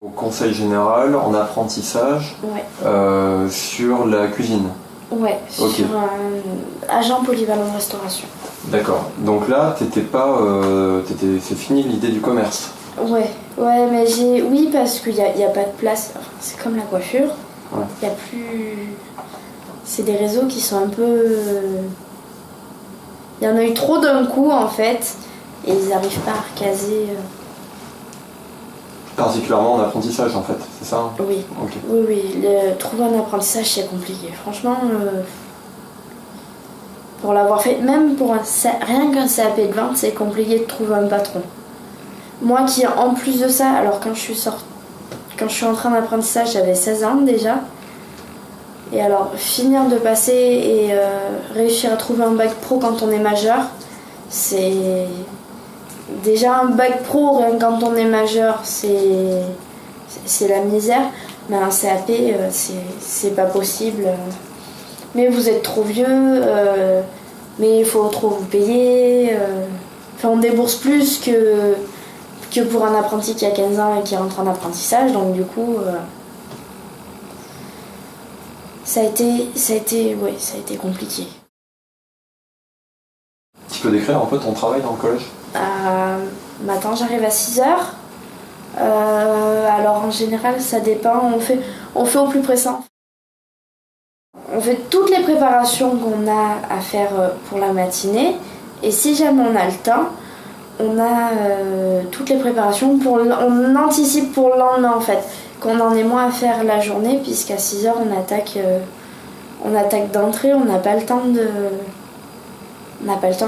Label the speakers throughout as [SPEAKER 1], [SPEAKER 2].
[SPEAKER 1] Au conseil général, en apprentissage, sur la cuisine.
[SPEAKER 2] Ouais,
[SPEAKER 1] okay.
[SPEAKER 2] Sur un agent polyvalent de restauration.
[SPEAKER 1] D'accord. Donc là, c'est fini l'idée du commerce.
[SPEAKER 2] Ouais, mais oui, parce qu'il y a pas de place. Enfin, c'est comme la coiffure. Il y a plus. C'est des réseaux qui sont un peu. Il y en a eu trop d'un coup en fait, et ils n'arrivent pas à recaser.
[SPEAKER 1] Particulièrement en apprentissage en fait, c'est ça?
[SPEAKER 2] Oui.
[SPEAKER 1] Okay.
[SPEAKER 2] Oui. Trouver un apprentissage c'est compliqué. Franchement, pour l'avoir fait, même pour rien qu'un CAP de vente, c'est compliqué de trouver un patron. Moi qui en plus de ça, alors quand je suis entrée en apprentissage, j'avais 16 ans déjà. Et alors finir de passer et réussir à trouver un bac pro quand on est majeur, c'est déjà un bac pro rien que quand on est majeur, c'est la misère. Mais un CAP, c'est pas possible. Mais vous êtes trop vieux, mais il faut trop vous payer. Enfin, on débourse plus que pour un apprenti qui a 15 ans et qui rentre en apprentissage, donc du coup ça a été compliqué.
[SPEAKER 1] Tu peux décrire un peu ton travail dans le collège?
[SPEAKER 2] Matin j'arrive à 6h. Alors en général ça dépend, on fait au plus pressant. On fait toutes les préparations qu'on a à faire pour la matinée, et si jamais on a le temps, on a toutes les préparations, on anticipe pour le lendemain en fait, qu'on en ait moins à faire la journée, puisqu'à 6h on attaque d'entrée, on n'a pas le temps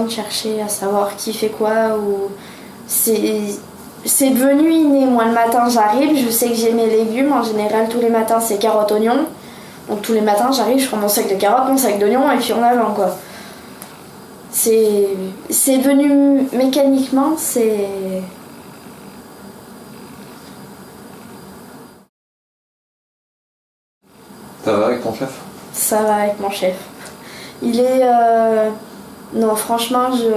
[SPEAKER 2] de chercher à savoir qui fait quoi, ou c'est devenu inné. Moi le matin j'arrive, je sais que j'ai mes légumes, en général tous les matins c'est carottes, oignons, donc tous les matins j'arrive, je prends mon sac de carottes, mon sac d'oignons et puis on avance quoi. C'est devenu mécaniquement, c'est...
[SPEAKER 1] Ça va avec ton chef?
[SPEAKER 2] Ça va avec mon chef. Il est... Non, franchement, il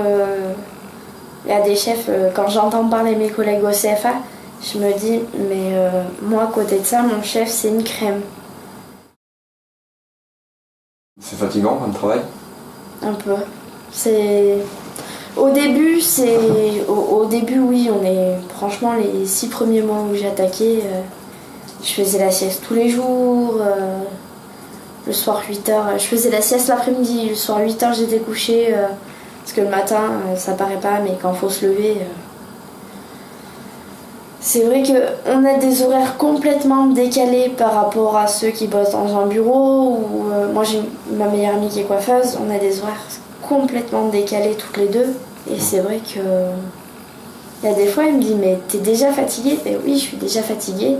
[SPEAKER 2] y a des chefs, quand j'entends parler mes collègues au CFA, je me dis, mais moi, à côté de ça, mon chef, c'est une crème.
[SPEAKER 1] C'est fatigant comme travail? Un
[SPEAKER 2] peu. Au début, oui, franchement, les 6 premiers mois où j'ai attaqué, je faisais la sieste tous les jours. Le soir 8h, je faisais la sieste l'après-midi. Le soir 8h, j'étais couchée. Parce que le matin, ça paraît pas, mais quand il faut se lever... C'est vrai qu'on a des horaires complètement décalés par rapport à ceux qui bossent dans un bureau. Moi, j'ai ma meilleure amie qui est coiffeuse. On a des horaires complètement décalés toutes les deux. Et c'est vrai que... Il y a des fois, elle me dit, mais t'es déjà fatiguée? Ben oui, je suis déjà fatiguée.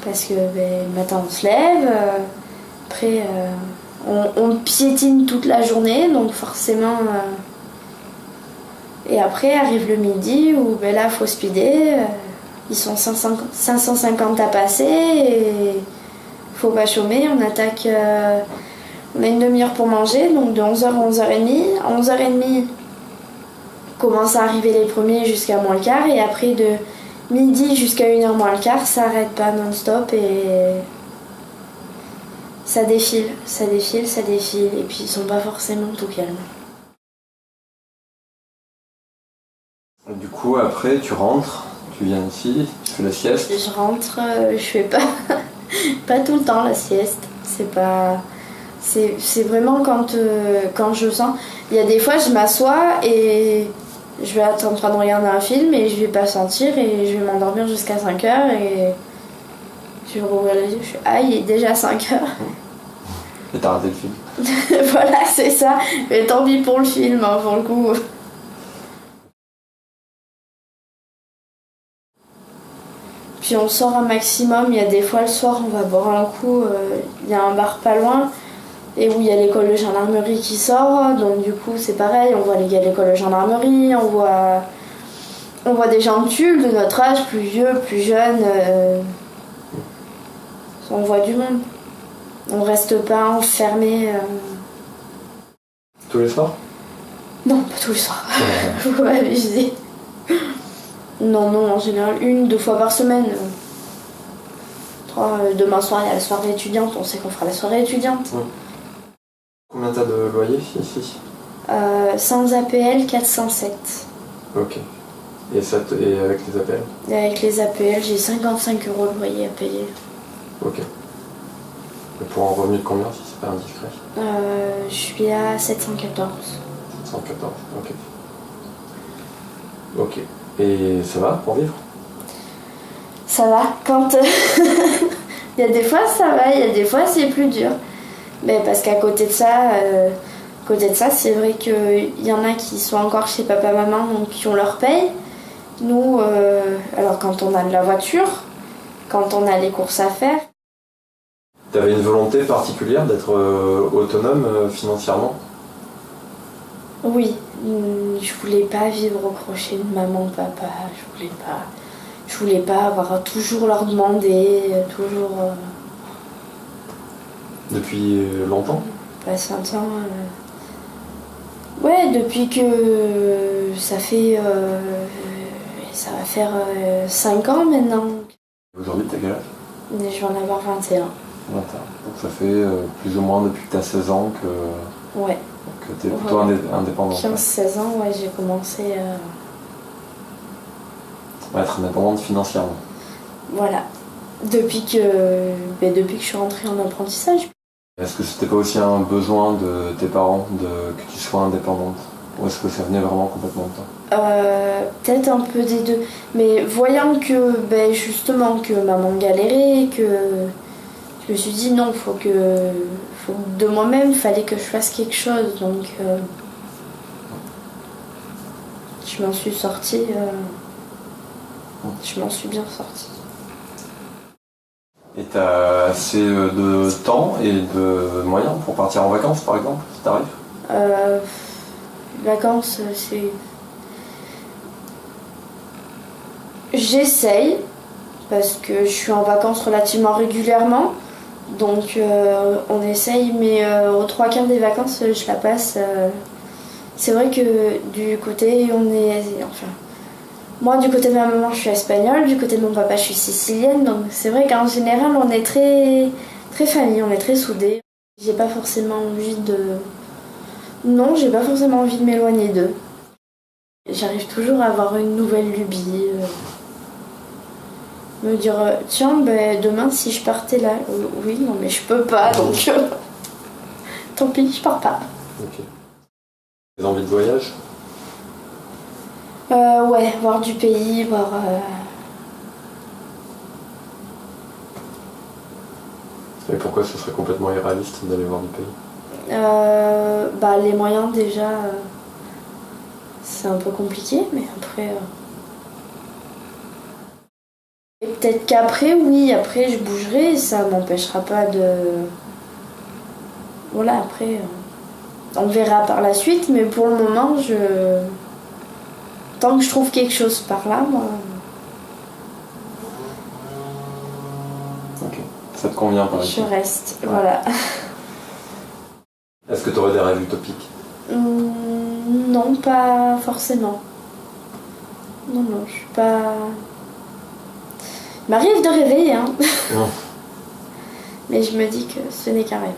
[SPEAKER 2] Parce que le matin, on se lève. Après, on piétine toute la journée. Donc forcément... Et après, arrive le midi où là, il faut speeder. Ils sont 550 à passer et faut pas chômer. On attaque... on a une demi-heure pour manger, donc de 11h à 11h30. À 11h30, commencent à arriver les premiers jusqu'à moins le quart. Et après, de midi jusqu'à 1h moins le quart, ça arrête pas non-stop et... Ça défile. Et puis, ils sont pas forcément tout calmes.
[SPEAKER 1] Du coup, après, tu rentres, tu viens ici, tu fais la sieste.
[SPEAKER 2] Je rentre, je fais pas tout le temps la sieste. C'est vraiment quand je sens. Il y a des fois, je m'assois et je vais être en train de regarder un film et je vais pas sentir et je vais m'endormir jusqu'à 5h et je vais rouvrir les yeux, je fais il est déjà 5h.
[SPEAKER 1] Et t'as raté le film.
[SPEAKER 2] Voilà, c'est ça. Mais tant pis pour le film, hein, pour le coup. Puis on sort un maximum, il y a des fois le soir on va boire un coup, il y a un bar pas loin et où il y a l'école de gendarmerie qui sort, donc du coup c'est pareil, on voit les gars de l'école de gendarmerie, on voit des gens de Tulle de notre âge, plus vieux, plus jeunes, on voit du monde. On reste pas enfermé.
[SPEAKER 1] Tous les soirs?
[SPEAKER 2] Non, pas tous les soirs. Faut pas abuser. Non, en général, 1-2 fois par semaine. Demain soir, il y a la soirée étudiante, on sait qu'on fera la soirée étudiante.
[SPEAKER 1] Combien t'as de loyer ici?
[SPEAKER 2] Sans APL, 407.
[SPEAKER 1] Ok. Et avec les APL?
[SPEAKER 2] Et avec les APL, j'ai 55 € de loyer à payer.
[SPEAKER 1] Ok. Et pour un revenu de combien, si c'est pas indiscret?
[SPEAKER 2] Je suis à 714.
[SPEAKER 1] 714, ok. Ok. Et ça va pour vivre?
[SPEAKER 2] Ça va, quand... il y a des fois ça va, il y a des fois c'est plus dur. Mais parce qu'à côté de ça, c'est vrai qu'il y en a qui sont encore chez papa-maman, donc qui ont leur paye. Nous, alors quand on a de la voiture, quand on a les courses à faire...
[SPEAKER 1] T'avais une volonté particulière d'être autonome financièrement?
[SPEAKER 2] Oui, je voulais pas vivre au crochet de maman, papa, je voulais pas avoir toujours leur demander, toujours...
[SPEAKER 1] Depuis longtemps?
[SPEAKER 2] Pas 5 ans. Ouais, depuis que ça fait... ça va faire 5 ans maintenant.
[SPEAKER 1] Aujourd'hui, t'as quel âge?
[SPEAKER 2] Je vais en avoir 21.
[SPEAKER 1] 21. Donc ça fait plus ou moins depuis que t'as 16 ans
[SPEAKER 2] Ouais.
[SPEAKER 1] que t'es plutôt indépendante.
[SPEAKER 2] 15-16 ans, ouais, j'ai commencé
[SPEAKER 1] à être indépendante financièrement.
[SPEAKER 2] Voilà. Depuis que je suis rentrée en apprentissage.
[SPEAKER 1] Est-ce que c'était pas aussi un besoin de tes parents que tu sois indépendante? Ou est-ce que ça venait vraiment complètement de toi?
[SPEAKER 2] Peut-être un peu des deux. Mais voyant que justement que maman galérait, que je me suis dit non, faut que de moi-même, il fallait que je fasse quelque chose. Donc je m'en suis sortie. Je m'en suis bien sortie.
[SPEAKER 1] Et t'as assez de temps et de moyens pour partir en vacances, par exemple, si t'arrives?
[SPEAKER 2] Vacances, c'est... J'essaye, parce que je suis en vacances relativement régulièrement. Donc on essaye, mais aux 3/4 des vacances, je la passe. C'est vrai que du côté, moi, du côté de ma maman, je suis espagnole, du côté de mon papa, je suis sicilienne, donc c'est vrai qu'en général, on est très, très famille, on est très soudés. J'ai pas forcément envie de m'éloigner d'eux. J'arrive toujours à avoir une nouvelle lubie. Me dire, tiens, demain, si je partais là, oui, non, mais je peux pas, donc tant pis, je pars pas.
[SPEAKER 1] Ok. Des envies de voyage?
[SPEAKER 2] Ouais, voir du pays, voir...
[SPEAKER 1] Et pourquoi ce serait complètement irréaliste d'aller voir du pays?
[SPEAKER 2] Les moyens déjà, c'est un peu compliqué, mais après... Et peut-être qu'après, oui, après je bougerai, ça m'empêchera pas de... Voilà, après, on verra par la suite, mais pour le moment, tant que je trouve quelque chose par là, moi...
[SPEAKER 1] Ok, ça te convient par ici?
[SPEAKER 2] Je reste, voilà.
[SPEAKER 1] Est-ce que tu aurais des rêves utopiques?
[SPEAKER 2] Non, pas forcément. Non, je suis pas... Il m'arrive de rêver, hein.
[SPEAKER 1] Non.
[SPEAKER 2] Mais je me dis que ce n'est qu'un rêve.